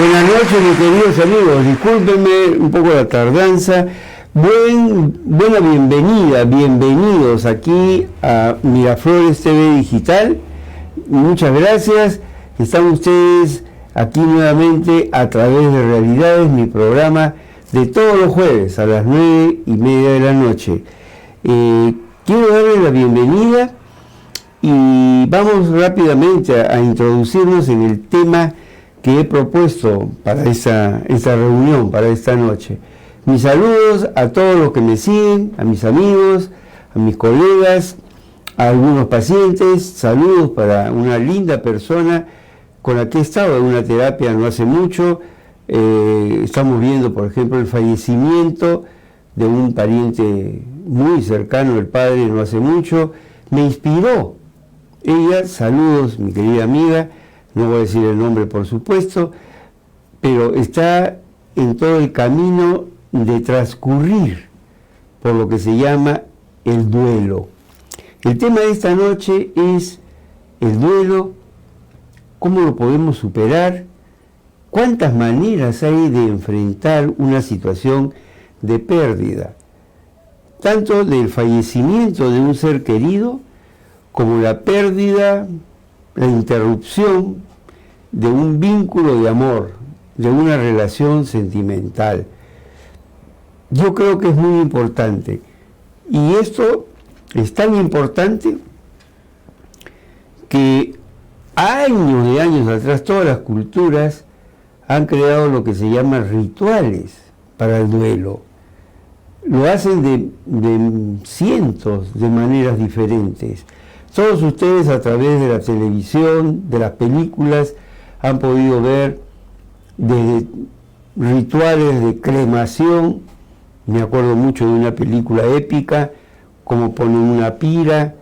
Buenas noches, mis queridos amigos. Discúlpenme un poco la tardanza. Buena bienvenida, bienvenidos aquí a Miraflores TV Digital. Muchas gracias. Están ustedes aquí nuevamente a través de Realidades, mi programa de todos los jueves a las 9:30 de la noche. Quiero darles la bienvenida y vamos rápidamente a introducirnos en el tema que he propuesto para esta reunión, para esta noche. Mis saludos a todos los que me siguen, a mis amigos, a mis colegas, a algunos pacientes. Saludos para una linda persona con la que he estado en una terapia no hace mucho. Estamos viendo, por ejemplo, el fallecimiento de un pariente muy cercano, el padre, no hace mucho. Me inspiró ella. Saludos, mi querida amiga. No voy a decir el nombre, por supuesto, pero está en todo el camino de transcurrir por lo que se llama el duelo. El tema de esta noche es el duelo, cómo lo podemos superar, cuántas maneras hay de enfrentar una situación de pérdida, tanto del fallecimiento de un ser querido como la pérdida, la interrupción de un vínculo de amor, de una relación sentimental. Yo creo que es muy importante. Y esto es tan importante que años y años atrás todas las culturas han creado lo que se llama rituales para el duelo. Lo hacen de cientos de maneras diferentes. Todos ustedes a través de la televisión, de las películas, han podido ver desde rituales de cremación. Me acuerdo mucho de una película épica, como ponen una pira,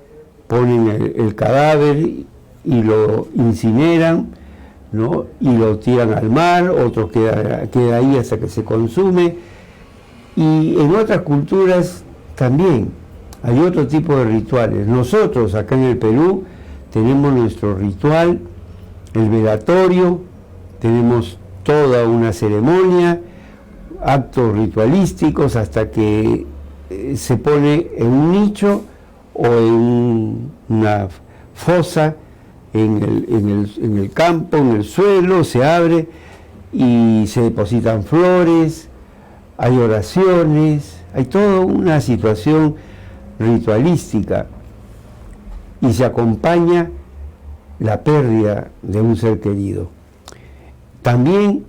ponen el cadáver y lo incineran, ¿no? Y lo tiran al mar, otro queda ahí hasta que se consume. Y en otras culturas también hay otro tipo de rituales. Nosotros acá en el Perú tenemos nuestro ritual, el velatorio, tenemos toda una ceremonia, actos ritualísticos hasta que se pone en un nicho o en una fosa en el campo, en el suelo, se abre y se depositan flores, hay oraciones, hay toda una situación ritualística y se acompaña la pérdida de un ser querido. También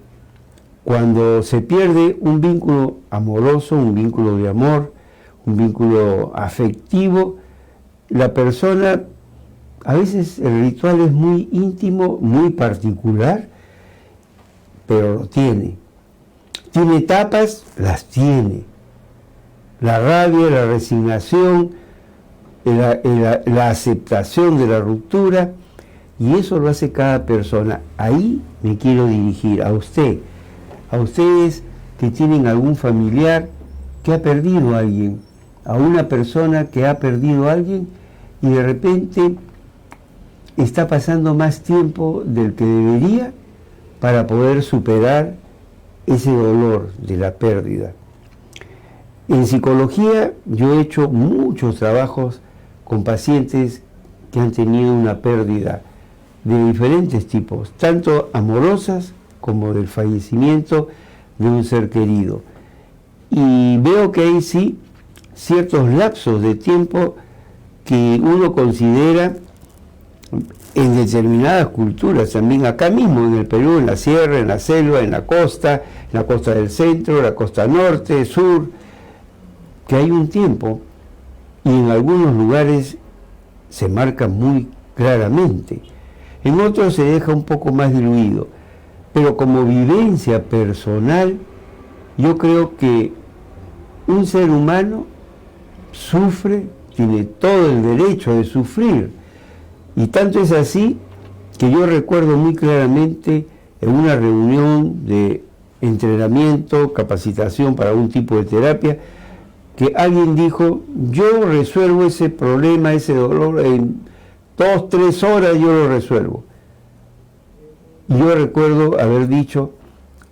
cuando se pierde un vínculo amoroso, un vínculo de amor, un vínculo afectivo, la persona, a veces el ritual es muy íntimo, muy particular, pero lo tiene. ¿Tiene etapas? Las tiene. La rabia, la resignación, la aceptación de la ruptura, y eso lo hace cada persona. Ahí me quiero dirigir a usted, a ustedes que tienen algún familiar que ha perdido a alguien, a una persona que ha perdido a alguien y de repente está pasando más tiempo del que debería para poder superar ese dolor de la pérdida. En psicología yo he hecho muchos trabajos con pacientes que han tenido una pérdida de diferentes tipos, tanto amorosas como del fallecimiento de un ser querido. Y veo que hay sí ciertos lapsos de tiempo que uno considera en determinadas culturas, también acá mismo en el Perú, en la sierra, en la selva, en la costa del centro, la costa norte, sur, que hay un tiempo y en algunos lugares se marca muy claramente, en otros se deja un poco más diluido, pero como vivencia personal, yo creo que un ser humano sufre, tiene todo el derecho de sufrir, y tanto es así que yo recuerdo muy claramente en una reunión de entrenamiento, capacitación para un tipo de terapia, que alguien dijo, yo resuelvo ese problema, ese dolor, en 2 o 3 horas yo lo resuelvo. Y yo recuerdo haber dicho,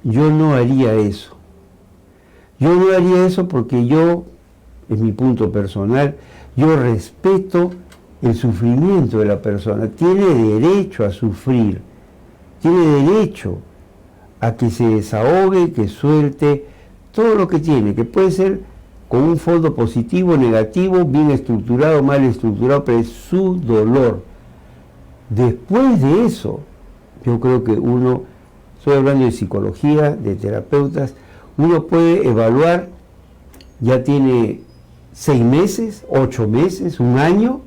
yo no haría eso. Yo no haría eso porque yo, en mi punto personal, yo respeto el sufrimiento de la persona. Tiene derecho a sufrir, tiene derecho a que se desahogue, que suelte todo lo que tiene, que puede ser con un fondo positivo, negativo, bien estructurado, mal estructurado, pero es su dolor. Después de eso, yo creo que uno, estoy hablando de psicología, de terapeutas, uno puede evaluar, ya tiene 6 meses, 8 meses, 1 año,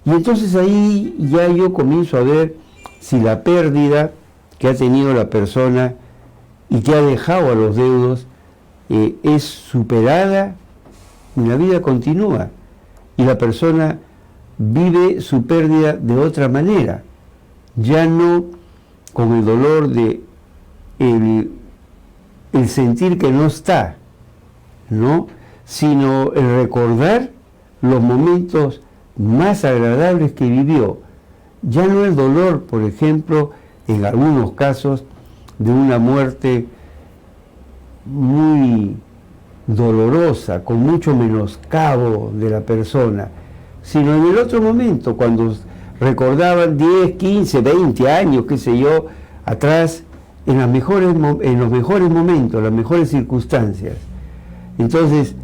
y entonces ahí ya yo comienzo a ver si la pérdida que ha tenido la persona y que ha dejado a los deudos es superada y la vida continúa y la persona vive su pérdida de otra manera, ya no con el dolor de el sentir que no está, ¿no? Sino el recordar los momentos más agradables que vivió. Ya no el dolor, por ejemplo, en algunos casos, de una muerte muy dolorosa, con mucho menoscabo de la persona, sino en el otro momento, cuando recordaban 10, 15, 20 años, qué sé yo, atrás, en los mejores momentos, las mejores circunstancias. Entonces,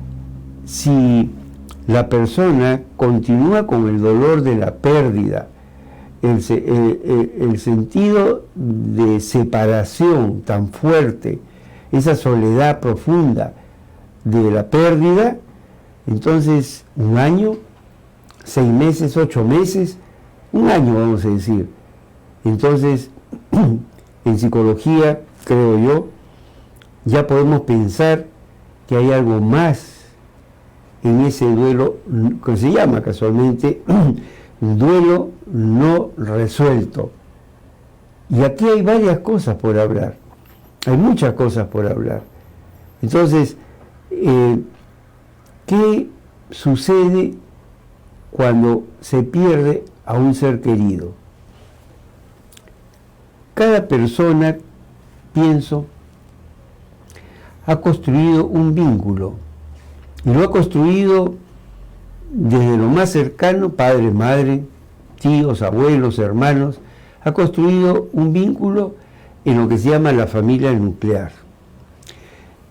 si la persona continúa con el dolor de la pérdida, el sentido de separación tan fuerte, esa soledad profunda de la pérdida, entonces 1 año, 6 meses, 8 meses, 1 año vamos a decir. Entonces, en psicología, creo yo, ya podemos pensar que hay algo más en ese duelo, que se llama casualmente duelo no resuelto. Y aquí hay varias cosas por hablar, hay muchas cosas por hablar. Entonces, ¿qué sucede cuando se pierde a un ser querido? Cada persona, pienso, ha construido un vínculo, y lo ha construido desde lo más cercano, padre, madre, tíos, abuelos, hermanos, ha construido un vínculo en lo que se llama la familia nuclear.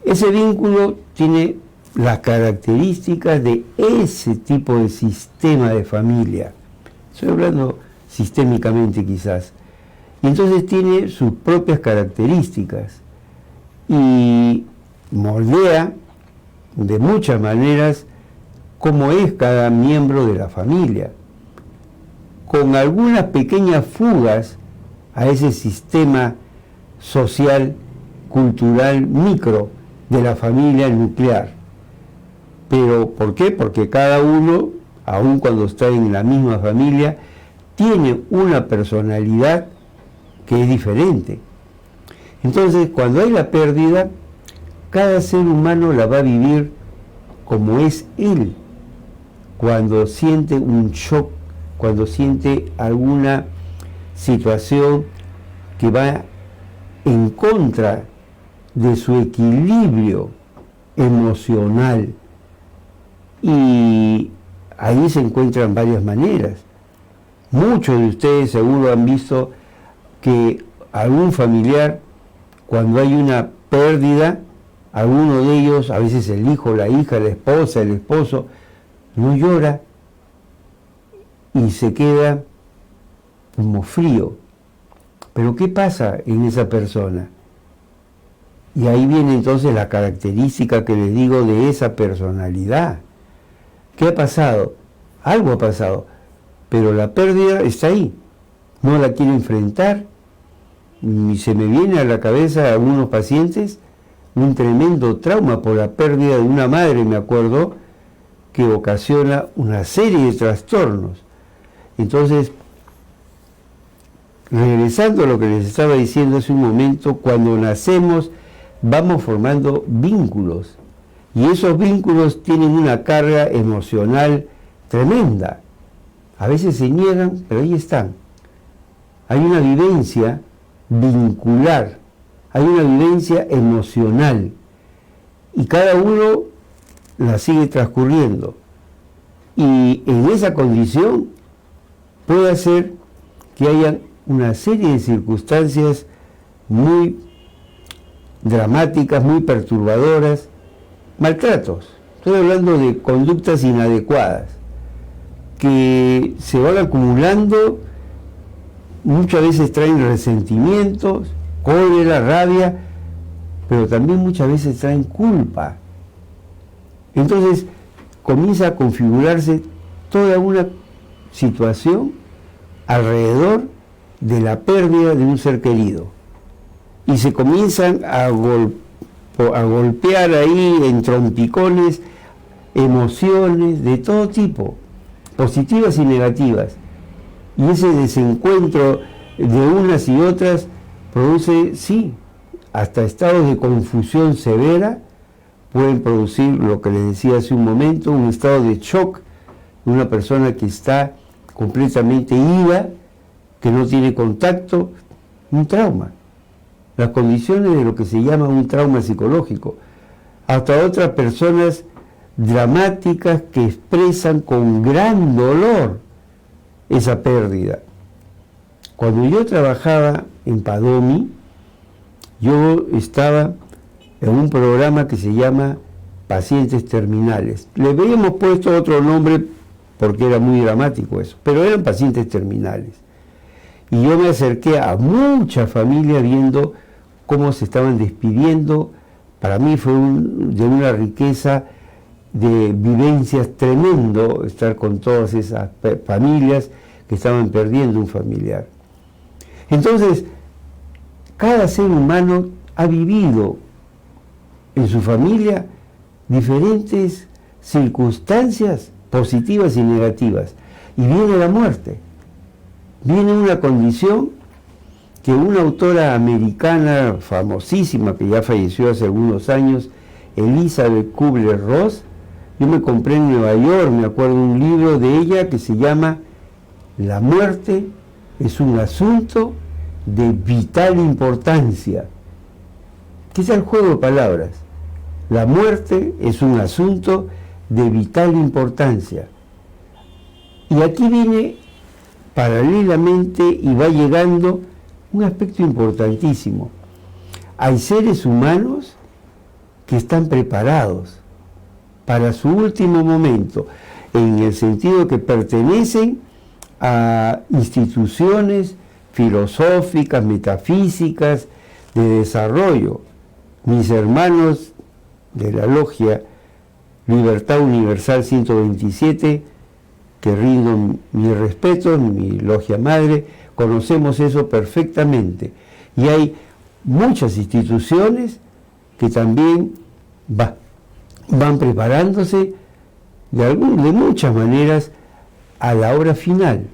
Ese vínculo tiene las características de ese tipo de sistema de familia. Estoy hablando sistémicamente quizás. Y entonces tiene sus propias características y moldea de muchas maneras cómo es cada miembro de la familia, con algunas pequeñas fugas a ese sistema social, cultural, micro de la familia nuclear. Pero, ¿por qué? Porque cada uno, aun cuando está en la misma familia, tiene una personalidad que es diferente. Entonces, cuando hay la pérdida, cada ser humano la va a vivir como es él. Cuando siente un shock, cuando siente alguna situación que va en contra de su equilibrio emocional. Y ahí se encuentran varias maneras. Muchos de ustedes seguro han visto que algún familiar, cuando hay una pérdida, alguno de ellos, a veces el hijo, la hija, la esposa, el esposo, no llora y se queda como frío. Pero ¿qué pasa en esa persona? Y ahí viene entonces la característica que les digo de esa personalidad. ¿Qué ha pasado? Algo ha pasado, pero la pérdida está ahí. No la quiere enfrentar. Y se me viene a la cabeza a algunos pacientes un tremendo trauma por la pérdida de una madre, me acuerdo, que ocasiona una serie de trastornos. Entonces, regresando a lo que les estaba diciendo hace un momento, cuando nacemos vamos formando vínculos, y esos vínculos tienen una carga emocional tremenda. A veces se niegan, pero ahí están. Hay una vivencia vincular hay una vivencia emocional y cada uno la sigue transcurriendo. Y en esa condición puede hacer que haya una serie de circunstancias muy dramáticas, muy perturbadoras, maltratos. Estoy hablando de conductas inadecuadas que se van acumulando, muchas veces traen resentimientos, cólera, rabia, pero también muchas veces traen culpa. Entonces comienza a configurarse toda una situación alrededor de la pérdida de un ser querido. Y se comienzan a golpear ahí en trompicones emociones de todo tipo, positivas y negativas. Y ese desencuentro de unas y otras produce, sí, hasta estados de confusión severa, pueden producir lo que les decía hace un momento, un estado de shock de una persona que está completamente ida, que no tiene contacto, un trauma. Las condiciones de lo que se llama un trauma psicológico. Hasta otras personas dramáticas que expresan con gran dolor esa pérdida. Cuando yo trabajaba en Padomi, yo estaba en un programa que se llama Pacientes Terminales. Le habíamos puesto otro nombre porque era muy dramático eso, pero eran pacientes terminales. Y yo me acerqué a muchas familias viendo cómo se estaban despidiendo. Para mí fue de una riqueza de vivencias tremendo estar con todas esas familias que estaban perdiendo un familiar. Entonces, cada ser humano ha vivido en su familia diferentes circunstancias positivas y negativas. Y viene la muerte. Viene una condición que una autora americana famosísima, que ya falleció hace algunos años, Elizabeth Kubler-Ross, yo me compré en Nueva York, me acuerdo, un libro de ella que se llama La muerte es un asunto de vital importancia. ¿Qué es el juego de palabras? La muerte es un asunto de vital importancia. Y aquí viene paralelamente y va llegando un aspecto importantísimo. Hay seres humanos que están preparados para su último momento, en el sentido que pertenecen a instituciones filosóficas, metafísicas, de desarrollo. Mis hermanos de la logia Libertad Universal 127, que rindo mi respeto, mi logia madre, conocemos eso perfectamente. Y hay muchas instituciones que también van preparándose de muchas maneras a la hora final.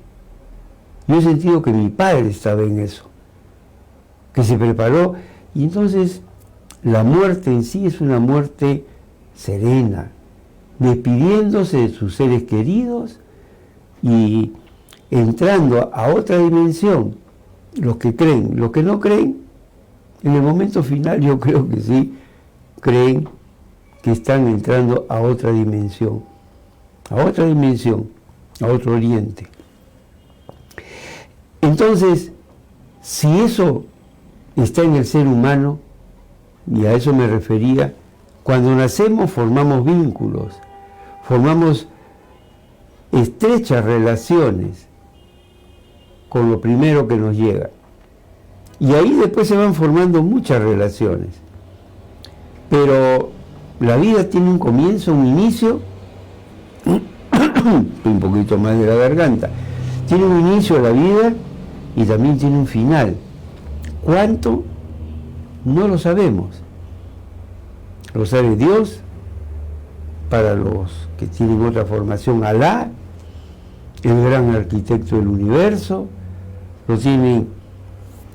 Yo he sentido que mi padre estaba en eso, que se preparó, y entonces la muerte en sí es una muerte serena, despidiéndose de sus seres queridos y entrando a otra dimensión. Los que creen, los que no creen, en el momento final yo creo que sí creen que están entrando a otra dimensión, a otro oriente. Entonces, si eso está en el ser humano, y a eso me refería, cuando nacemos formamos vínculos, formamos estrechas relaciones con lo primero que nos llega. Y ahí después se van formando muchas relaciones. Pero la vida tiene un comienzo, un inicio, un poquito más de la garganta. Tiene un inicio la vida y también tiene un final. ¿Cuánto? No lo sabemos. Lo sabe Dios, para los que tienen otra formación, Alá, el gran arquitecto del universo, lo tienen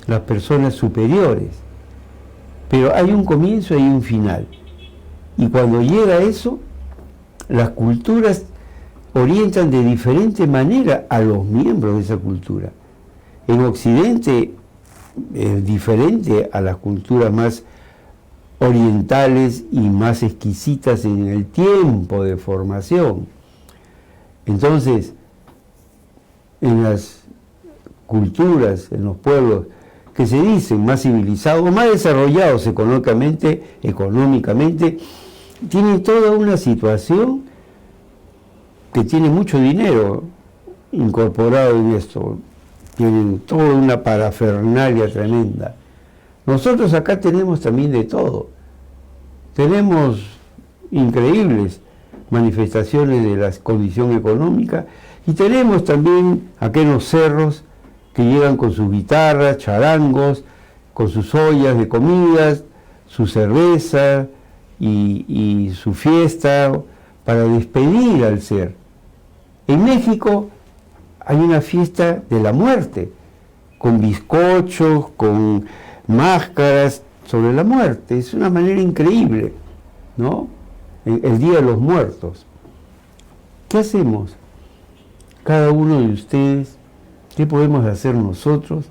las personas superiores. Pero hay un comienzo y un final. Y cuando llega eso, las culturas orientan de diferente manera a los miembros de esa cultura. En Occidente diferente a las culturas más orientales y más exquisitas en el tiempo de formación. Entonces, en las culturas, en los pueblos que se dicen más civilizados, más desarrollados económicamente, tienen toda una situación que tiene mucho dinero incorporado en esto, tienen toda una parafernalia tremenda. Nosotros acá tenemos también de todo, tenemos increíbles manifestaciones de la condición económica y tenemos también aquellos cerros que llegan con sus guitarras, charangos, con sus ollas de comidas, su cerveza y su fiesta para despedir al ser. En México hay una fiesta de la muerte, con bizcochos, con máscaras sobre la muerte. Es una manera increíble, ¿no? El Día de los Muertos. ¿Qué hacemos? Cada uno de ustedes, ¿qué podemos hacer nosotros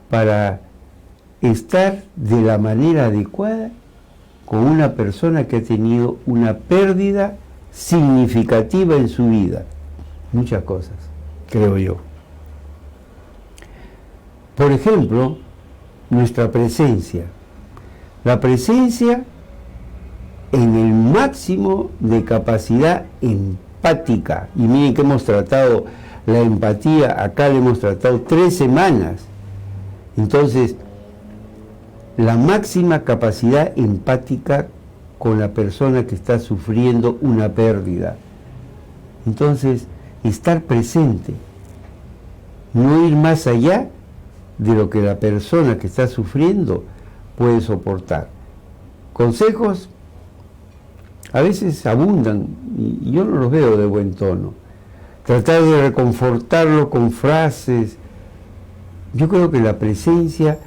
para estar de la manera adecuada con una persona que ha tenido una pérdida significativa en su vida? Muchas cosas, creo yo. Por ejemplo, nuestra presencia. La presencia en el máximo de capacidad empática. Y miren que hemos tratado la empatía, acá le hemos tratado 3 semanas. Entonces, la máxima capacidad empática con la persona que está sufriendo una pérdida. Entonces, estar presente, no ir más allá de lo que la persona que está sufriendo puede soportar. Consejos a veces abundan y yo no los veo de buen tono. Tratar de reconfortarlo con frases. Yo creo que la presencia,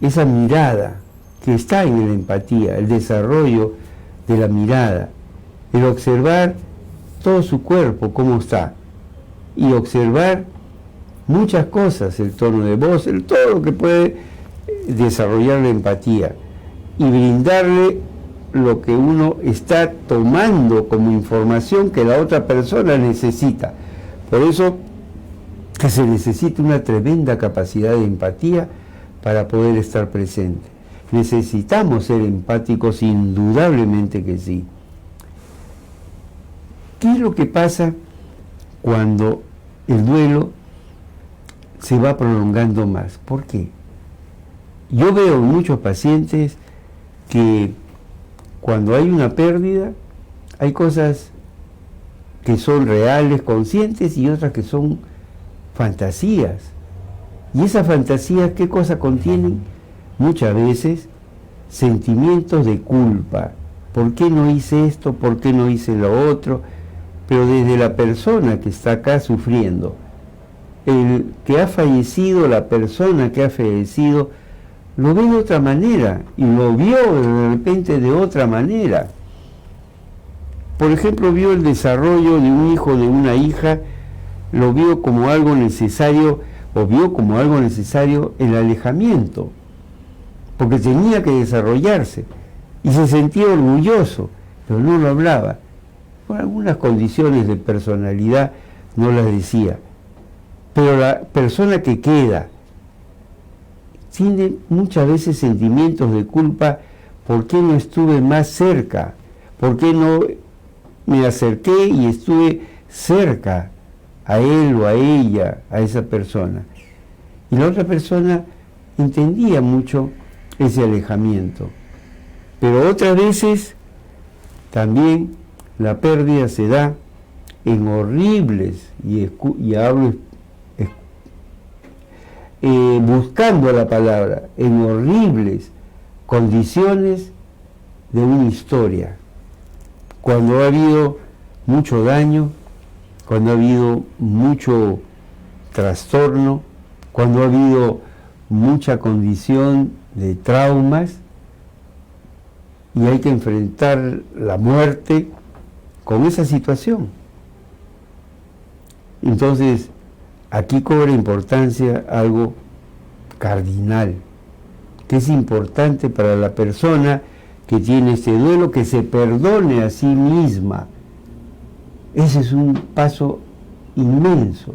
esa mirada que está en la empatía, el desarrollo de la mirada, el observar todo su cuerpo, cómo está, y observar muchas cosas, el tono de voz, todo lo que puede desarrollar la empatía, y brindarle lo que uno está tomando como información que la otra persona necesita. Por eso que se necesita una tremenda capacidad de empatía para poder estar presente. Necesitamos ser empáticos, indudablemente que sí. ¿Qué es lo que pasa cuando el duelo se va prolongando más? ¿Por qué? Yo veo en muchos pacientes que cuando hay una pérdida, hay cosas que son reales, conscientes, y otras que son fantasías. Y esas fantasías, ¿qué cosa contienen? Muchas veces sentimientos de culpa. ¿Por qué no hice esto? ¿Por qué no hice lo otro? Pero desde la persona que está acá sufriendo, el que ha fallecido, la persona que ha fallecido, lo ve de otra manera y lo vio de repente de otra manera. Por ejemplo, vio el desarrollo de un hijo, de una hija, lo vio como algo necesario, o vio como algo necesario el alejamiento, porque tenía que desarrollarse y se sentía orgulloso, pero no lo hablaba. Por algunas condiciones de personalidad no las decía. Pero la persona que queda tiene muchas veces sentimientos de culpa. ¿Por qué no estuve más cerca? ¿Por qué no me acerqué y estuve cerca a él o a ella, a esa persona? Y la otra persona entendía mucho ese alejamiento. Pero otras veces también la pérdida se da en horribles, y hablo buscando la palabra, en horribles condiciones de una historia. Cuando ha habido mucho daño, cuando ha habido mucho trastorno, cuando ha habido mucha condición de traumas, y hay que enfrentar la muerte con esa situación. Entonces, aquí cobra importancia algo cardinal, que es importante para la persona que tiene este duelo, que se perdone a sí misma. Ese es un paso inmenso.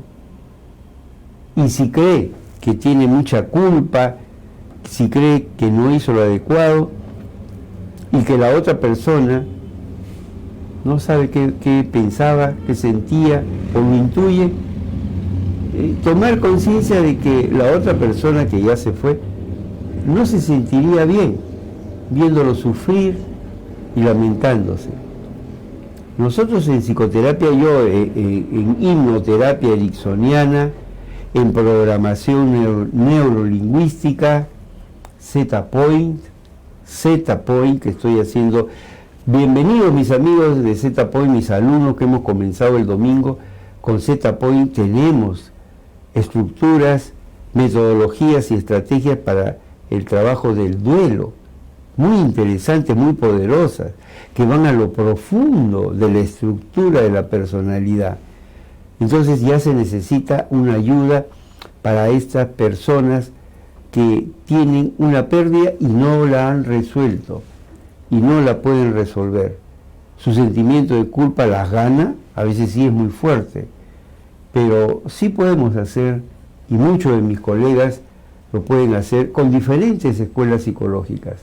Y si cree que tiene mucha culpa, si cree que no hizo lo adecuado y que la otra persona no sabe qué pensaba, qué sentía o lo intuye, tomar conciencia de que la otra persona que ya se fue no se sentiría bien viéndolo sufrir y lamentándose. Nosotros en psicoterapia, yo en hipnoterapia ericksoniana, en programación neurolingüística, Z-Point que estoy haciendo. Bienvenidos mis amigos de Z-Point, mis alumnos que hemos comenzado el domingo con Z-Point. Tenemos estructuras, metodologías y estrategias para el trabajo del duelo, muy interesantes, muy poderosas, que van a lo profundo de la estructura de la personalidad. Entonces ya se necesita una ayuda para estas personas que tienen una pérdida y no la han resuelto y no la pueden resolver. Su sentimiento de culpa las gana, a veces sí es muy fuerte, pero sí podemos hacer, y muchos de mis colegas lo pueden hacer con diferentes escuelas psicológicas.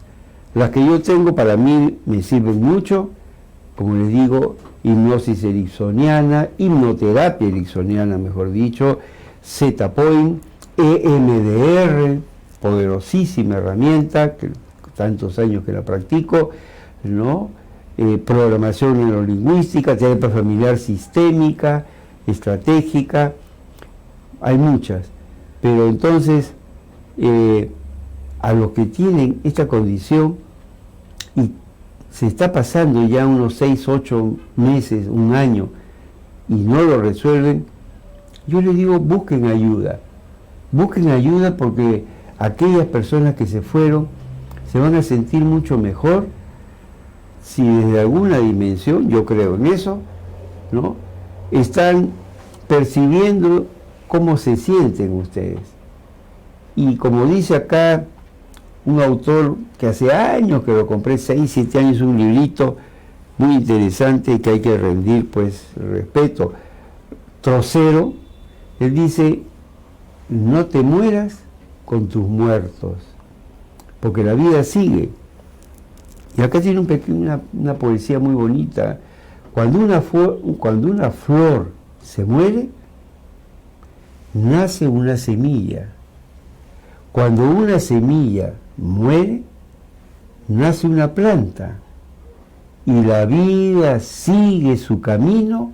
Las que yo tengo para mí me sirven mucho, como les digo, hipnosis ericksoniana, hipnoterapia ericksoniana, mejor dicho, Z-Point, EMDR, poderosísima herramienta, que tantos años que la practico, ¿no? Programación neurolingüística, terapia familiar sistémica, estratégica, hay muchas, pero entonces a los que tienen esta condición y se está pasando ya unos 6, 8 meses, un año, y no lo resuelven, yo les digo, busquen ayuda porque aquellas personas que se fueron se van a sentir mucho mejor si desde alguna dimensión, yo creo en eso, ¿no?, están percibiendo cómo se sienten ustedes. Y como dice acá un autor que hace años que lo compré, 6, 7 años, un librito muy interesante que hay que rendir pues respeto, Trocero, él dice: no te mueras con tus muertos, porque la vida sigue. Y acá tiene una poesía muy bonita. Cuando una flor se muere, nace una semilla. Cuando una semilla muere, nace una planta. Y la vida sigue su camino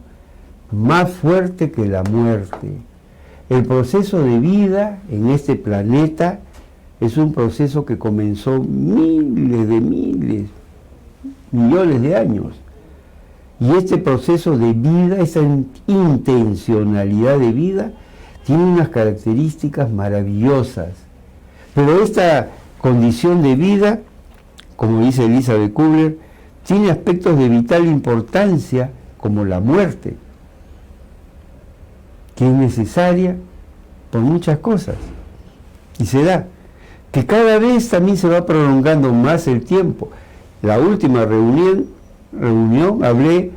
más fuerte que la muerte. El proceso de vida en este planeta es un proceso que comenzó millones de años. Y este proceso de vida, esa intencionalidad de vida, tiene unas características maravillosas. Pero esta condición de vida, como dice Elizabeth Kubler, tiene aspectos de vital importancia, como la muerte, que es necesaria por muchas cosas. Y se da que cada vez también se va prolongando más el tiempo. La última reunión hablé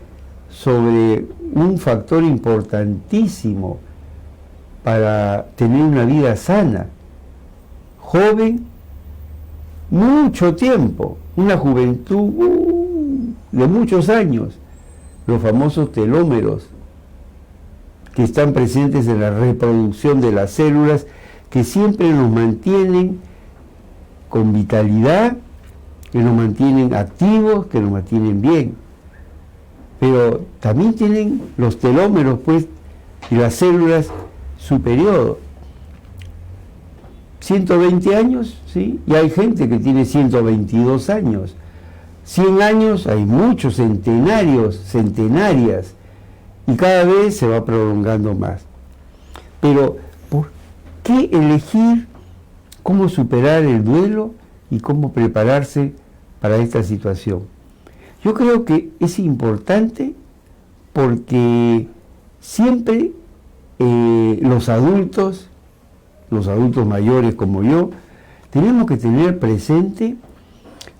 sobre un factor importantísimo para tener una vida sana, joven, mucho tiempo, una juventud de muchos años, los famosos telómeros, que están presentes en la reproducción de las células, que siempre nos mantienen con vitalidad, que nos mantienen activos, que nos mantienen bien. Pero también tienen los telómeros, pues, y las células su periodo. 120 años, ¿sí? Y hay gente que tiene 122 años. 100 años, hay muchos centenarias, y cada vez se va prolongando más. Pero, ¿por qué elegir cómo superar el duelo y cómo prepararse para esta situación? Yo creo que es importante porque siempre los adultos los adultos mayores como yo, tenemos que tener presente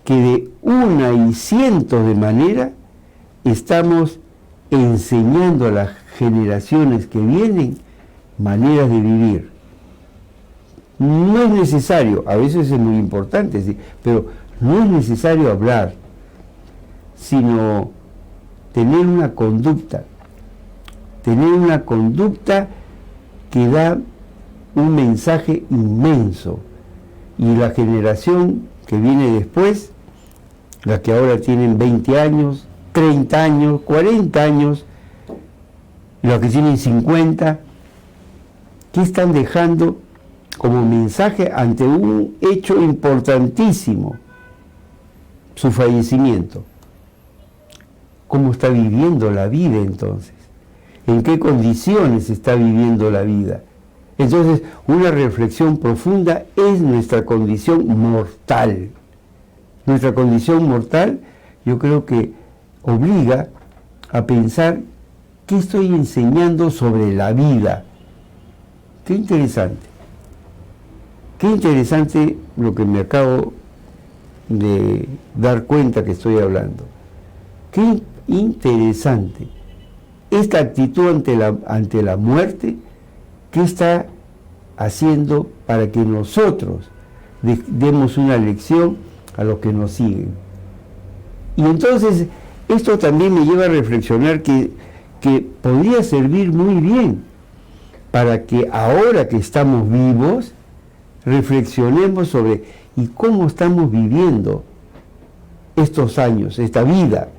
que de una y cientos de maneras estamos enseñando a las generaciones que vienen maneras de vivir. No es necesario, a veces es muy importante, sí, pero no es necesario hablar, sino tener una conducta que da un mensaje inmenso. Y la generación que viene después, las que ahora tienen 20 años, 30 años, 40 años, los que tienen 50, ¿qué están dejando como mensaje ante un hecho importantísimo? Su fallecimiento. ¿Cómo está viviendo la vida entonces? ¿En qué condiciones está viviendo la vida? Entonces, una reflexión profunda es nuestra condición mortal. Nuestra condición mortal, yo creo que obliga a pensar qué estoy enseñando sobre la vida. Qué interesante. Qué interesante lo que me acabo de dar cuenta que estoy hablando. Qué interesante. Esta actitud ante la muerte, ¿qué está haciendo para que nosotros demos una lección a los que nos siguen? Y entonces, esto también me lleva a reflexionar que podría servir muy bien para que ahora que estamos vivos, reflexionemos sobre y cómo estamos viviendo estos años, esta vida,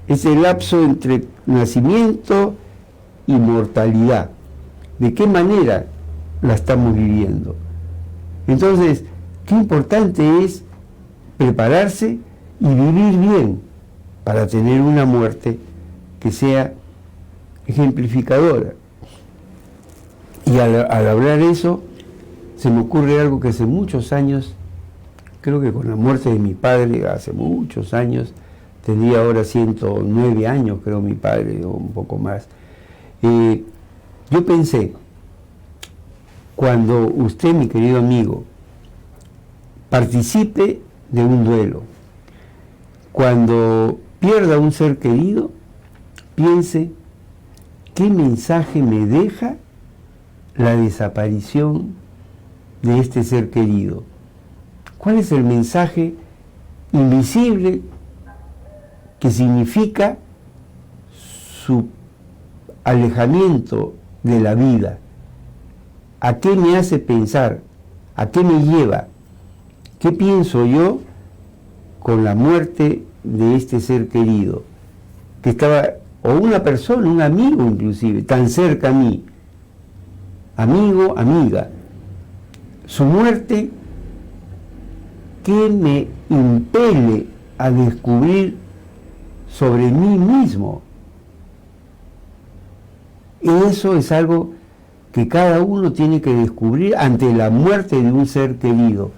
ese lapso entre nacimiento y mortalidad. ¿De qué manera la estamos viviendo? Entonces, qué importante es prepararse y vivir bien para tener una muerte que sea ejemplificadora. Y al hablar eso, se me ocurre algo que hace muchos años, creo que con la muerte de mi padre, hace muchos años, tendría ahora 109 años, creo, mi padre, o un poco más. Yo pensé, cuando usted, mi querido amigo, participe de un duelo, cuando pierda un ser querido, piense, ¿qué mensaje me deja la desaparición de este ser querido? ¿Cuál es el mensaje invisible que significa su alejamiento de la vida? ¿A qué me hace pensar? ¿A qué me lleva? ¿Qué pienso yo con la muerte de este ser querido? Que estaba, o una persona, un amigo inclusive, tan cerca a mí. Amigo, amiga. Su muerte, ¿qué me impele a descubrir sobre mí mismo? Eso es algo que cada uno tiene que descubrir ante la muerte de un ser querido.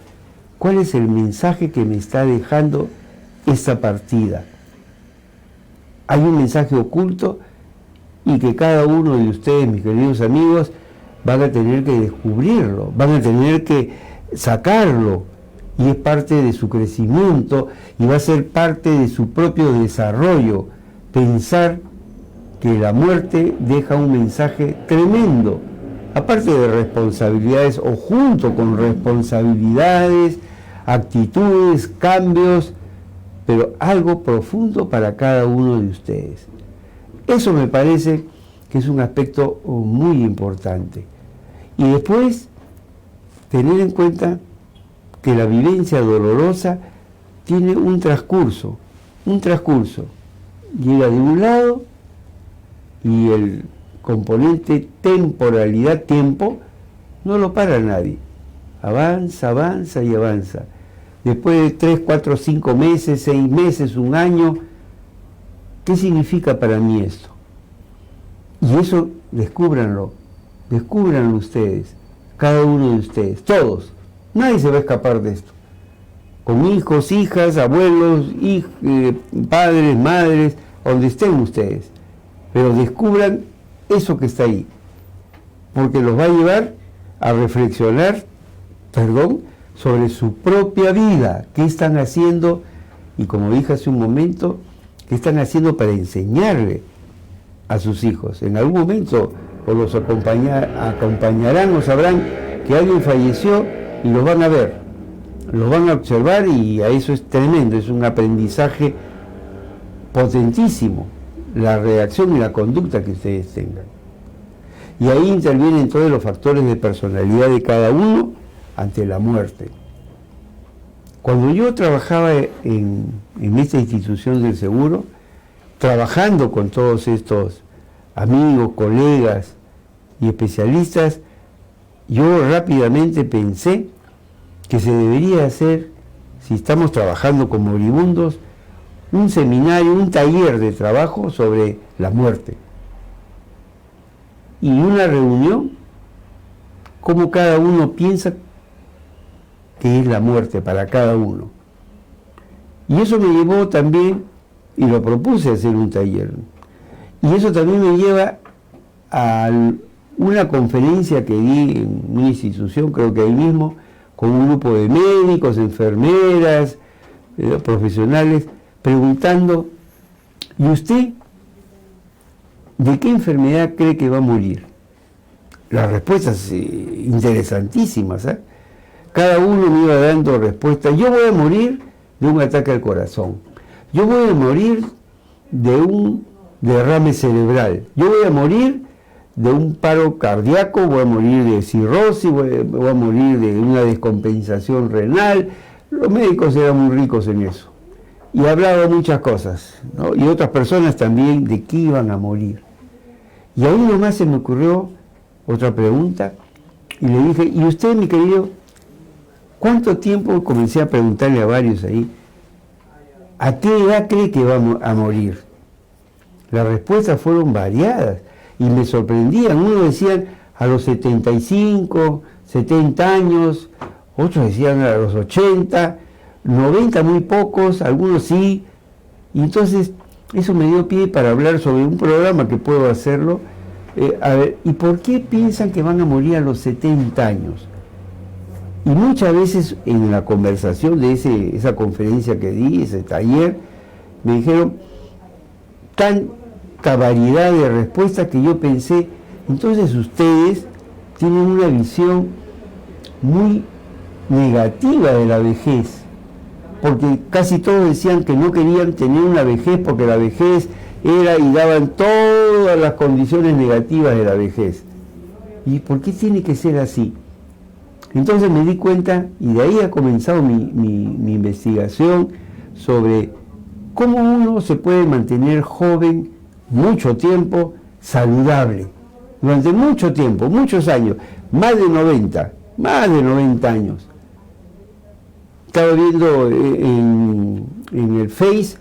¿Cuál es el mensaje que me está dejando esta partida? Hay un mensaje oculto y que cada uno de ustedes, mis queridos amigos, van a tener que descubrirlo, van a tener que sacarlo, y es parte de su crecimiento y va a ser parte de su propio desarrollo, pensar que la muerte deja un mensaje tremendo, aparte de responsabilidades o junto con responsabilidades, actitudes, cambios, pero algo profundo para cada uno de ustedes. Eso me parece que es un aspecto muy importante. Y después, tener en cuenta que la vivencia dolorosa tiene un transcurso. Llega de un lado y el componente temporalidad, tiempo, no lo para nadie. Avanza, avanza y avanza. Después de 3, 4, 5 meses, 6 meses, un año, ¿qué significa para mí esto? Y eso, descúbranlo ustedes, cada uno de ustedes, todos. Nadie se va a escapar de esto. Con hijos, hijas, abuelos, padres, madres, donde estén ustedes. Pero descubran eso que está ahí, porque los va a llevar a reflexionar, sobre su propia vida, qué están haciendo, y como dije hace un momento, qué están haciendo para enseñarle a sus hijos. En algún momento o los acompañarán o sabrán que alguien falleció y los van a ver, los van a observar, y a eso es tremendo, es un aprendizaje potentísimo, la reacción y la conducta que ustedes tengan. Y ahí intervienen todos los factores de personalidad de cada uno ante la muerte. Cuando yo trabajaba en esta institución del seguro, trabajando con todos estos amigos, colegas y especialistas, yo rápidamente pensé que se debería hacer, si estamos trabajando con moribundos, un seminario, un taller de trabajo sobre la muerte. Y una reunión, cómo cada uno piensa que es la muerte para cada uno. Y eso me llevó también, y lo propuse hacer un taller, y eso también me lleva a una conferencia que di en una institución, creo que ahí mismo, con un grupo de médicos, enfermeras, profesionales, preguntando, ¿y usted de qué enfermedad cree que va a morir? Las respuestas interesantísimas, ¿eh? Cada uno me iba dando respuestas. Yo voy a morir de un ataque al corazón. Yo voy a morir de un derrame cerebral. Yo voy a morir de un paro cardíaco, voy a morir de cirrosis, voy a morir de una descompensación renal. Los médicos eran muy ricos en eso. Y hablaba de muchas cosas, ¿no? Y otras personas también de qué iban a morir. Y ahí nomás se me ocurrió otra pregunta, y le dije, ¿y usted, mi querido, cuánto tiempo? Comencé a preguntarle a varios ahí, ¿a qué edad cree que va a morir? Las respuestas fueron variadas y me sorprendían. Unos decían a los 75, 70 años, otros decían a los 80, 90 muy pocos, algunos sí. Y entonces eso me dio pie para hablar sobre un programa que puedo hacerlo. A ver, ¿y por qué piensan que van a morir a los 70 años? Y muchas veces en la conversación de esa conferencia que di, ese taller, me dijeron tanta variedad de respuestas que yo pensé, entonces ustedes tienen una visión muy negativa de la vejez, porque casi todos decían que no querían tener una vejez porque la vejez era, y daban todas las condiciones negativas de la vejez. ¿Y por qué tiene que ser así? Entonces me di cuenta, y de ahí ha comenzado mi investigación sobre cómo uno se puede mantener joven mucho tiempo, saludable, durante mucho tiempo, muchos años, más de 90 años. Estaba viendo en el Face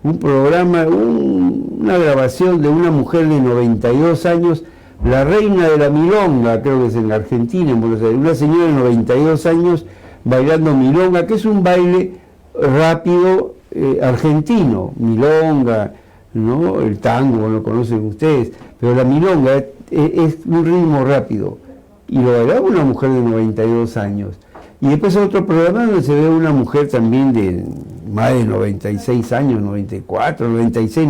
un programa, una grabación de una mujer de 92 años, la reina de la milonga, creo que es en Argentina, en Buenos Aires, una señora de 92 años bailando milonga, que es un baile rápido argentino, milonga, ¿no? El tango lo conocen ustedes, pero la milonga es un ritmo rápido, y lo bailaba una mujer de 92 años. Y después otro programa donde se ve una mujer también de más de 96 años, 94, 96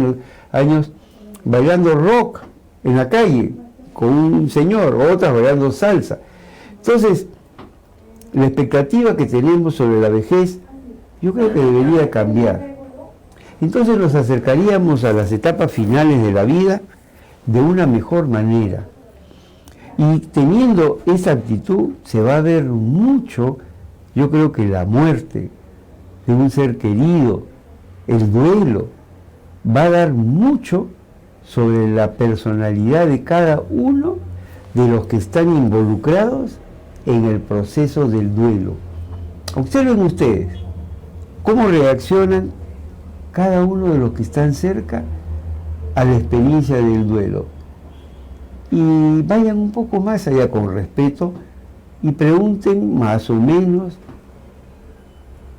años, bailando rock en la calle con un señor, otras bailando salsa. Entonces, la expectativa que tenemos sobre la vejez, yo creo que debería cambiar. Entonces nos acercaríamos a las etapas finales de la vida de una mejor manera. Y teniendo esa actitud se va a ver mucho, yo creo que la muerte de un ser querido, el duelo, va a dar mucho sobre la personalidad de cada uno de los que están involucrados en el proceso del duelo. Observen ustedes cómo reaccionan cada uno de los que están cerca a la experiencia del duelo. Y vayan un poco más allá con respeto y pregunten más o menos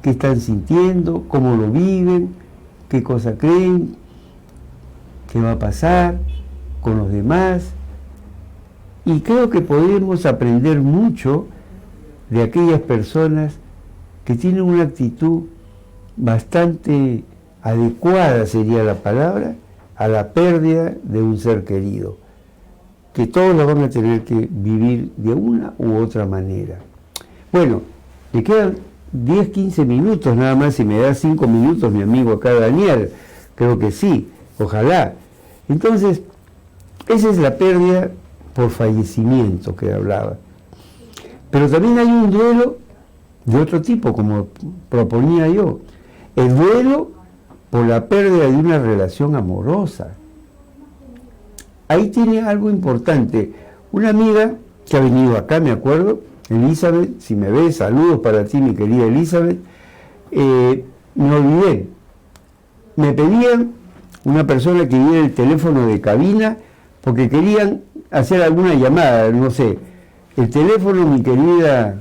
qué están sintiendo, cómo lo viven, qué cosa creen, qué va a pasar con los demás. Y creo que podemos aprender mucho de aquellas personas que tienen una actitud bastante adecuada, sería la palabra, a la pérdida de un ser querido, que todos lo van a tener que vivir de una u otra manera. Bueno, le quedan 10, 15 minutos nada más, si me da 5 minutos mi amigo acá Daniel, creo que sí, ojalá. Entonces, esa es la pérdida por fallecimiento que hablaba. Pero también hay un duelo de otro tipo, como proponía yo. El duelo por la pérdida de una relación amorosa. Ahí tiene algo importante. Una amiga que ha venido acá, me acuerdo, Elizabeth, si me ves, saludos para ti, mi querida Elizabeth. Me olvidé. Me pedían una persona que diera el teléfono de cabina porque querían hacer alguna llamada, no sé. El teléfono, mi querida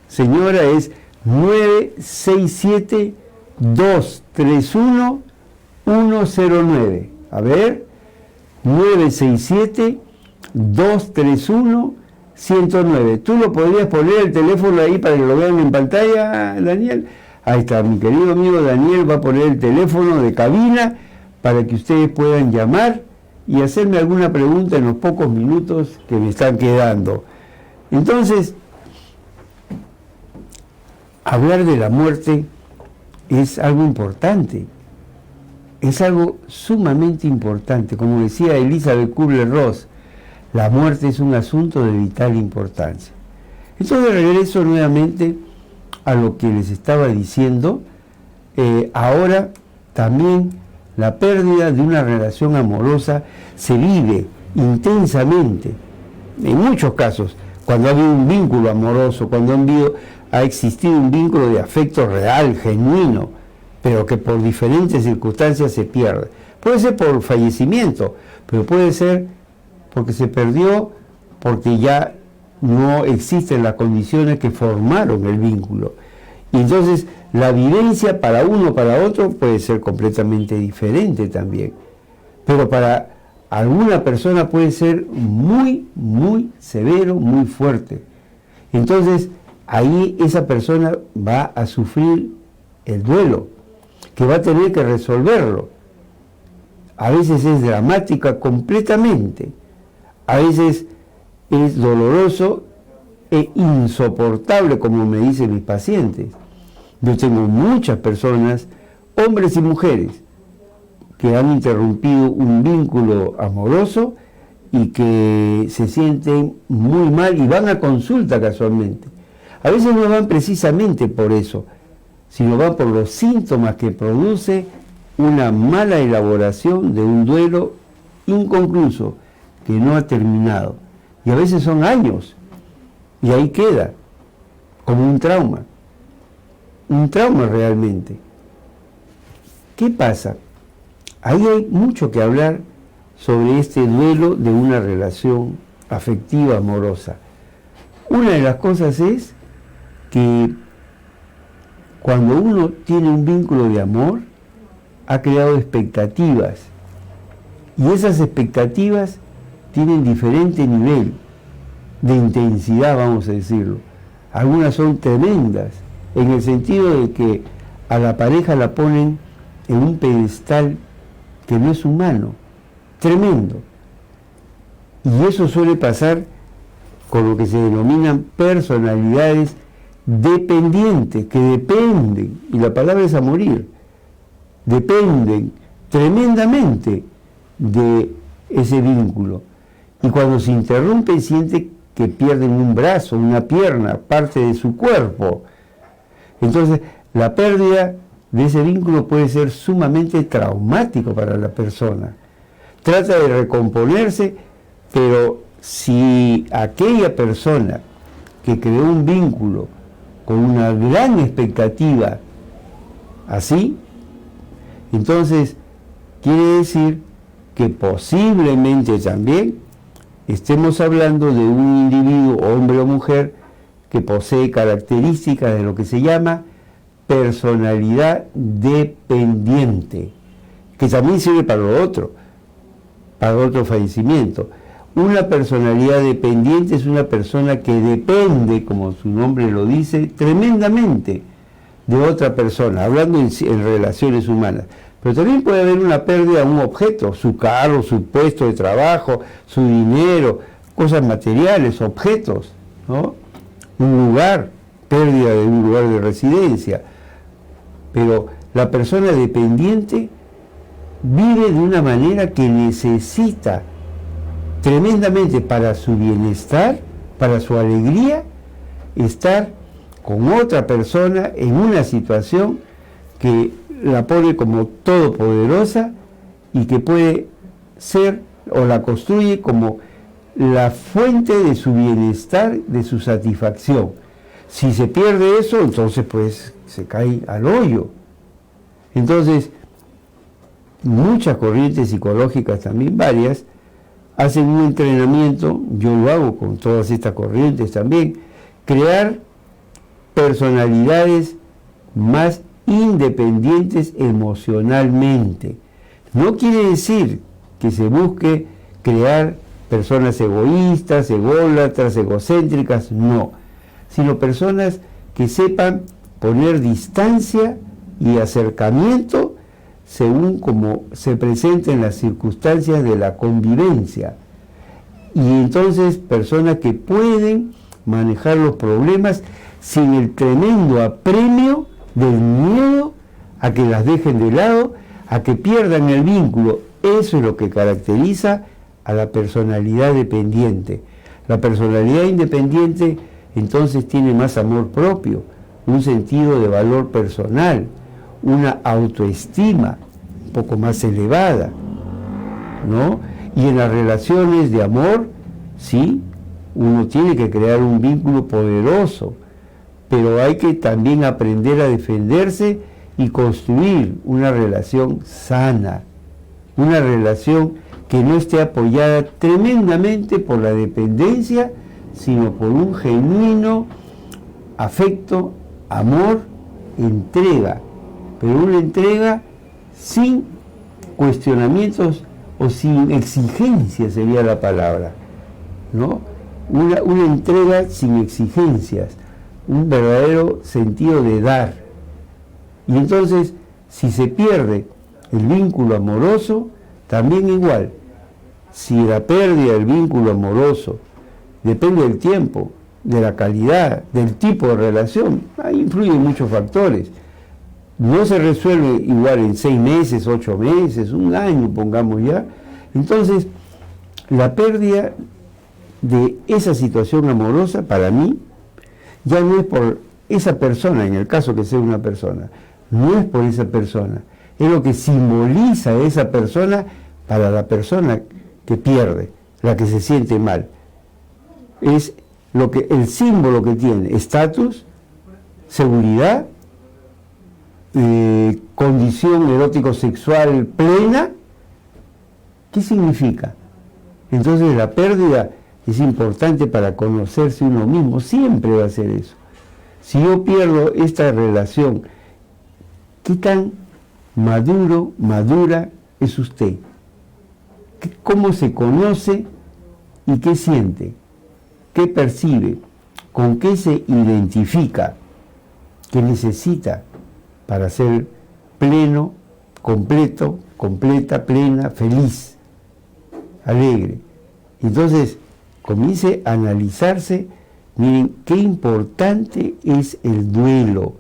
señora, es 967-231-109. A ver, 967-231-109. ¿Tú lo podrías poner el teléfono ahí para que lo vean en pantalla, Daniel? Ahí está, mi querido amigo Daniel va a poner el teléfono de cabina para que ustedes puedan llamar y hacerme alguna pregunta en los pocos minutos que me están quedando. Entonces, hablar de la muerte es algo importante, es algo sumamente importante. Como decía Elizabeth Kubler-Ross, la muerte es un asunto de vital importancia. Entonces regreso nuevamente a lo que les estaba diciendo. Ahora también la pérdida de una relación amorosa se vive intensamente, en muchos casos, cuando ha habido un vínculo amoroso, cuando ha existido un vínculo de afecto real, genuino, pero que por diferentes circunstancias se pierde. Puede ser por fallecimiento, pero puede ser porque se perdió, porque ya no existen las condiciones que formaron el vínculo. Y entonces la vivencia para uno, para otro, puede ser completamente diferente también. Pero para alguna persona puede ser muy, muy severo, muy fuerte. Entonces, ahí esa persona va a sufrir el duelo, que va a tener que resolverlo. A veces es dramática completamente, a veces es doloroso e insoportable, como me dicen mis pacientes. Yo tengo muchas personas, hombres y mujeres, que han interrumpido un vínculo amoroso y que se sienten muy mal y van a consulta casualmente. A veces no van precisamente por eso, sino van por los síntomas que produce una mala elaboración de un duelo inconcluso que no ha terminado. Y a veces son años, y ahí queda, como un trauma realmente. ¿Qué pasa? Ahí hay mucho que hablar sobre este duelo de una relación afectiva, amorosa. Una de las cosas es que cuando uno tiene un vínculo de amor, ha creado expectativas. Y esas expectativas tienen diferente nivel de intensidad, vamos a decirlo. Algunas son tremendas, en el sentido de que a la pareja la ponen en un pedestal que no es humano, tremendo. Y eso suele pasar con lo que se denominan personalidades dependientes, que dependen, y la palabra es a morir, dependen tremendamente de ese vínculo. Y cuando se interrumpe siente que pierden un brazo, una pierna, parte de su cuerpo. Entonces, la pérdida de ese vínculo puede ser sumamente traumático para la persona. Trata de recomponerse, pero si aquella persona que creó un vínculo con una gran expectativa así, entonces quiere decir que posiblemente también estemos hablando de un individuo, hombre o mujer, que posee características de lo que se llama personalidad dependiente, que también sirve para otro fallecimiento. Una personalidad dependiente es una persona que depende, como su nombre lo dice, tremendamente de otra persona, hablando en relaciones humanas. Pero también puede haber una pérdida de un objeto, su carro, su puesto de trabajo, su dinero, cosas materiales, objetos, ¿no? Un lugar, pérdida de un lugar de residencia. Pero la persona dependiente vive de una manera que necesita tremendamente para su bienestar, para su alegría, estar con otra persona en una situación que la pone como todopoderosa y que puede ser o la construye como la fuente de su bienestar, de su satisfacción. Si se pierde eso, entonces pues se cae al hoyo. Entonces, muchas corrientes psicológicas, también varias, hacen un entrenamiento, yo lo hago con todas estas corrientes también, crear personalidades más independientes emocionalmente. No quiere decir que se busque crear personas egoístas, ególatras, egocéntricas, no, sino personas que sepan poner distancia y acercamiento según como se presenten las circunstancias de la convivencia. Y entonces personas que pueden manejar los problemas sin el tremendo apremio del miedo a que las dejen de lado, a que pierdan el vínculo. Eso es lo que caracteriza a la personalidad dependiente. La personalidad independiente entonces tiene más amor propio, un sentido de valor personal, una autoestima un poco más elevada, ¿no? Y en las relaciones de amor, sí, uno tiene que crear un vínculo poderoso, pero hay que también aprender a defenderse y construir una relación sana, una relación que no esté apoyada tremendamente por la dependencia, sino por un genuino afecto, amor, entrega, pero una entrega sin cuestionamientos o sin exigencias sería la palabra, ¿no? Una entrega sin exigencias, un verdadero sentido de dar. Y entonces, si se pierde el vínculo amoroso, también igual. Si la pérdida del vínculo amoroso depende del tiempo, de la calidad, del tipo de relación, ahí influyen muchos factores. No se resuelve igual en 6 meses, 8 meses, un año, pongamos ya. Entonces, la pérdida de esa situación amorosa, para mí, ya no es por esa persona, en el caso que sea una persona, no es por esa persona, es lo que simboliza a esa persona para la persona que pierde, la que se siente mal. Es lo que, el símbolo que tiene, estatus, seguridad, condición erótico-sexual plena. ¿Qué significa? Entonces la pérdida es importante para conocerse uno mismo, siempre va a ser eso. Si yo pierdo esta relación, ¿qué tan maduro, madura es usted? ¿Cómo se conoce y qué siente? ¿Qué percibe? ¿Con qué se identifica? ¿Qué necesita para ser pleno, completo, completa, plena, feliz, alegre? Entonces, comience a analizarse. Miren qué importante es el duelo,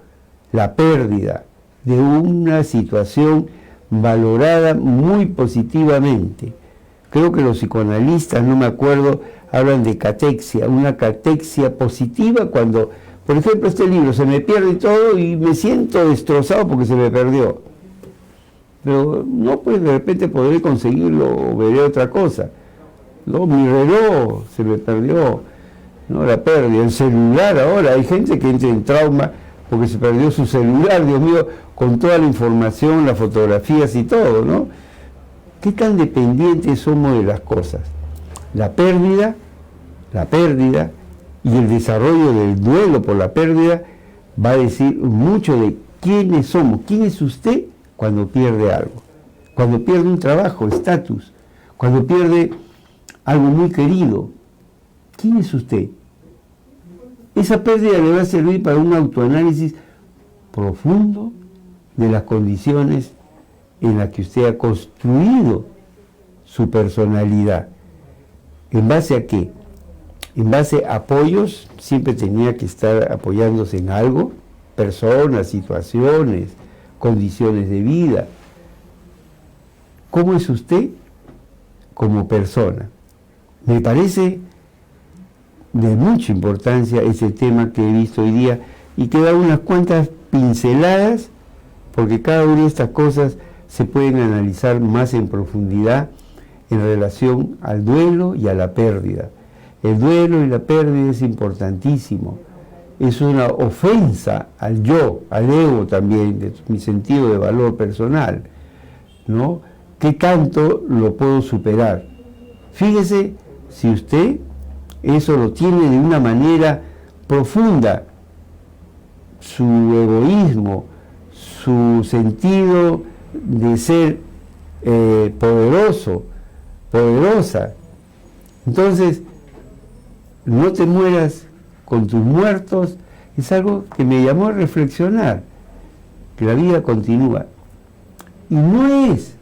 la pérdida de una situación valorada muy positivamente. Creo que los psicoanalistas, no me acuerdo, hablan de catexia, una catexia positiva cuando, por ejemplo, este libro se me pierde todo y me siento destrozado porque se me perdió. Pero no, pues de repente podré conseguirlo o veré otra cosa. No, mi reloj se me perdió, no, la pérdida, el celular ahora, hay gente que entra en trauma porque se perdió su celular, Dios mío, con toda la información, las fotografías y todo, ¿no? ¿Qué tan dependientes somos de las cosas? La pérdida y el desarrollo del duelo por la pérdida va a decir mucho de quiénes somos, quién es usted cuando pierde algo, cuando pierde un trabajo, estatus, cuando pierde algo muy querido. ¿Quién es usted? Esa pérdida le va a servir para un autoanálisis profundo de las condiciones en las que usted ha construido su personalidad. ¿En base a qué? En base a apoyos, siempre tenía que estar apoyándose en algo, personas, situaciones, condiciones de vida. ¿Cómo es usted como persona? Me parece de mucha importancia ese tema que he visto hoy día y que da unas cuantas pinceladas, porque cada una de estas cosas se pueden analizar más en profundidad en relación al duelo y a la pérdida. El duelo y la pérdida es importantísimo, es una ofensa al yo, al ego también, de mi sentido de valor personal, ¿no? ¿Qué tanto lo puedo superar? Fíjese si usted eso lo tiene de una manera profunda, su egoísmo, su sentido de ser poderoso, poderosa. Entonces, no te mueras con tus muertos, es algo que me llamó a reflexionar, que la vida continúa. Y no es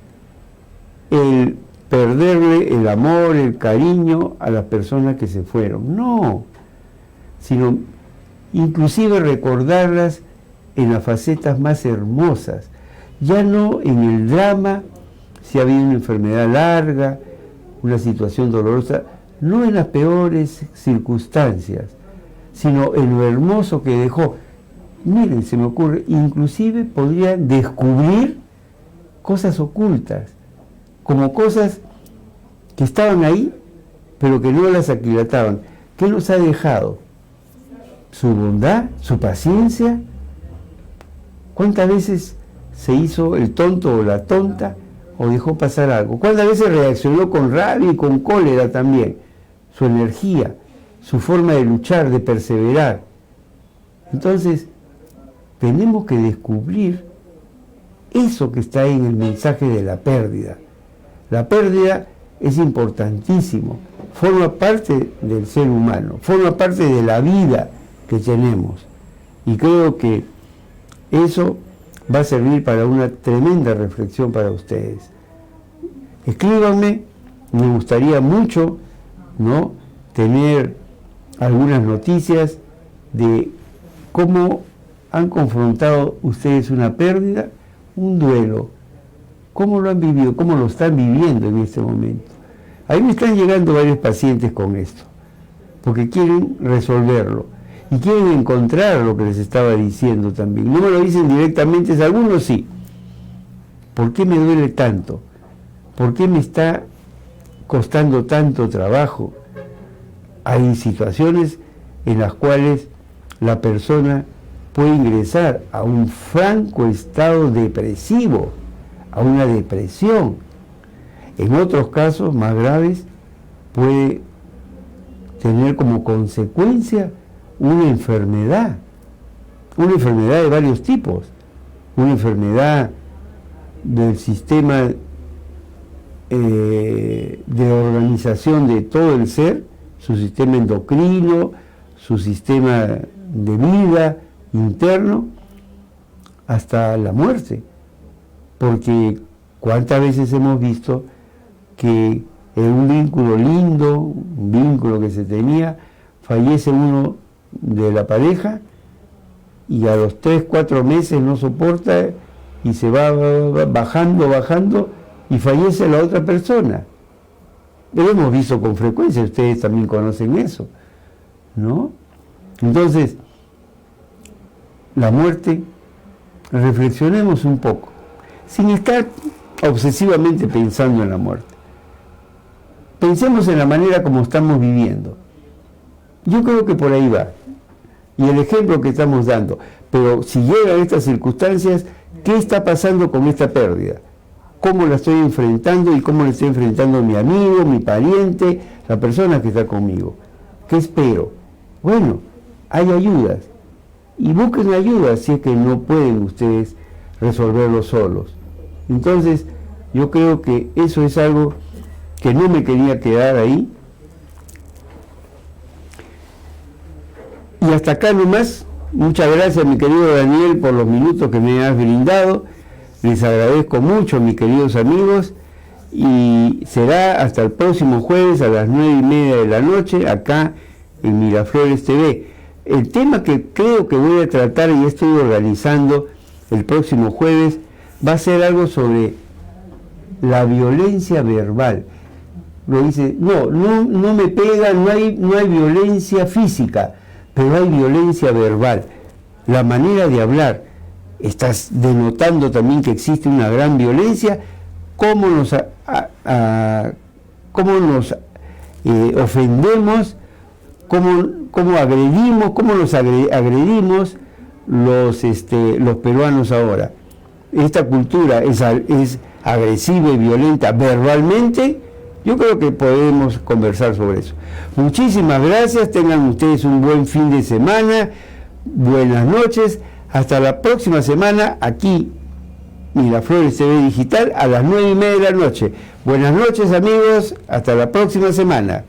el perderle el amor, el cariño a las personas que se fueron, no, sino inclusive recordarlas en las facetas más hermosas, ya no en el drama, si ha habido una enfermedad larga, una situación dolorosa, no en las peores circunstancias, sino en lo hermoso que dejó. Miren, se me ocurre, inclusive podrían descubrir cosas ocultas, como cosas que estaban ahí, pero que no las aquilataban. ¿Qué nos ha dejado? Su bondad, su paciencia. ¿Cuántas veces se hizo el tonto o la tonta o dejó pasar algo? ¿Cuántas veces reaccionó con rabia y con cólera también? Su energía, su forma de luchar, de perseverar. Entonces, tenemos que descubrir eso que está ahí en el mensaje de la pérdida. La pérdida es importantísimo, forma parte del ser humano, forma parte de la vida que tenemos. Y creo que eso va a servir para una tremenda reflexión para ustedes. Escríbanme, me gustaría mucho, ¿no?, tener algunas noticias de cómo han confrontado ustedes una pérdida, un duelo, cómo lo han vivido, cómo lo están viviendo en este momento. Ahí me están llegando varios pacientes con esto, porque quieren resolverlo y quieren encontrar lo que les estaba diciendo también. No me lo dicen directamente, algunos sí. ¿Por qué me duele tanto? ¿Por qué me está costando tanto trabajo? Hay situaciones en las cuales la persona puede ingresar a un franco estado depresivo, a una depresión. En otros casos más graves puede tener como consecuencia una enfermedad de varios tipos, una enfermedad del sistema de organización de todo el ser, su sistema endocrino, su sistema de vida interno, hasta la muerte. Porque cuántas veces hemos visto que en un vínculo lindo, un vínculo que se tenía, fallece uno de la pareja y a los 3, 4 meses no soporta y se va bajando y fallece la otra persona. Lo hemos visto con frecuencia, ustedes también conocen eso, ¿no? Entonces, la muerte, reflexionemos un poco, sin estar obsesivamente pensando en la muerte. Pensemos en la manera como estamos viviendo. Yo creo que por ahí va. Y el ejemplo que estamos dando. Pero si llegan estas circunstancias, ¿qué está pasando con esta pérdida? ¿Cómo la estoy enfrentando y cómo la estoy enfrentando mi amigo, mi pariente, la persona que está conmigo? ¿Qué espero? Bueno, hay ayudas. Y busquen ayuda si es que no pueden ustedes resolverlo solos. Entonces, yo creo que eso es algo que no me quería quedar ahí. Y hasta acá nomás. Muchas gracias, mi querido Daniel, por los minutos que me has brindado. Les agradezco mucho, mis queridos amigos, y será hasta el próximo jueves a las 9:30 de la noche, acá en Miraflores TV. El tema que creo que voy a tratar y estoy organizando el próximo jueves va a ser algo sobre la violencia verbal. Lo dice, no me pega, no hay violencia física, pero hay violencia verbal. La manera de hablar, estás denotando también que existe una gran violencia. ¿Cómo nos ofendemos? ¿Cómo agredimos? ¿Cómo nos agredimos los peruanos ahora? Esta cultura es agresiva y violenta verbalmente. Yo creo que podemos conversar sobre eso. Muchísimas gracias, tengan ustedes un buen fin de semana, buenas noches, hasta la próxima semana aquí, Miraflores TV Digital, a las 9:30 de la noche. Buenas noches, amigos, hasta la próxima semana.